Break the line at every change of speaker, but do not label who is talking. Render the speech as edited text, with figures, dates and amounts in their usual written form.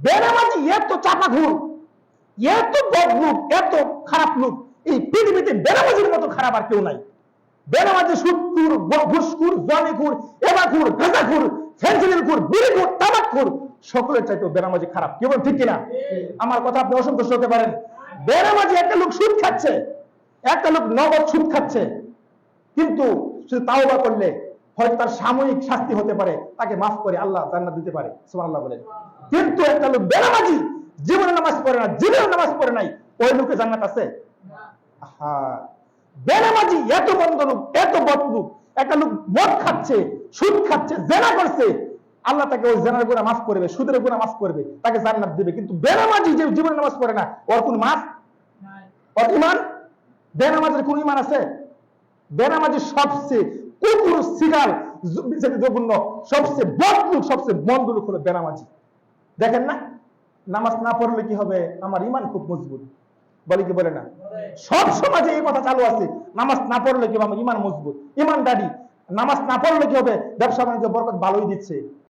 বেনামাজি এত চাপাঘুর, এত বদলুক, এত খারাপ লোক এই পৃথিবীতে বেনামাজির মতো খারাপ আর কেউ নাই। বেনামাজি সুদখোর, ঘুষখোর, জমিখোর, এবাখোর, গাঁজাখোর, ফেন্সিডিলখোর, বিড়িখোর, তামাকখোর সকলের চাইতেও বেনামাজি খারাপ। কি বলেন ঠিক কিনা? আমার কথা আপনি অসন্তুষ্ট হতে পারেন। বেনামাজি একটা লোক সুদ খাচ্ছে, একটা লোক নগদ সুদ খাচ্ছে, কিন্তু সে তাওবা করলে হয়তো তার সাময়িক শাস্তি হতে পারে, তাকে মাফ করে আল্লাহ জান্নাত দিতে পারে। সুবহানাল্লাহ বলেন। কিন্তু একটা লোক বেনামাজি, জীবনে নামাজ পড়ে না, জীবনে নামাজ পড়ে নাই, ওই লোকে জান্নাত আছে? হ্যাঁ, বেনামাজি এত বন্ধ লোক, এত বদ লোক, একটা লোক মদ খাচ্ছে, সুদ খাচ্ছে, জেনা করছে, আল্লাহ তাকে ওই জেনার গুনাহ মাফ করবে, সুদের গুনাহ মাফ করবে, তাকে জান্নাত দিবে। কিন্তু বেনামাজি যে জীবনে নামাজ পড়ে না, ওর কোন মাফ নাই। ওর ইমান, বেনামাজির কোন ইমান আছে? বেনামাজি সবচেয়ে কুকুর, সিগার, জঘন্য, সবচেয়ে বদ লোক, সবচেয়ে মন্দ লোক হলো বেনামাজি। দেখেন না, নামাজ না পড়লে কি হবে? আমার ইমান খুব মজবুত বলে কি বলে না? সব সমাজে এই কথা চালু আছে, নামাজ না পড়লে কি হবে? আমার ইমান মজবুত, ইমান দাঁড়ি। নামাজ না পড়লে কি হবে? ব্যবসা বাণিজ্য বরকত ভালোই দিচ্ছে।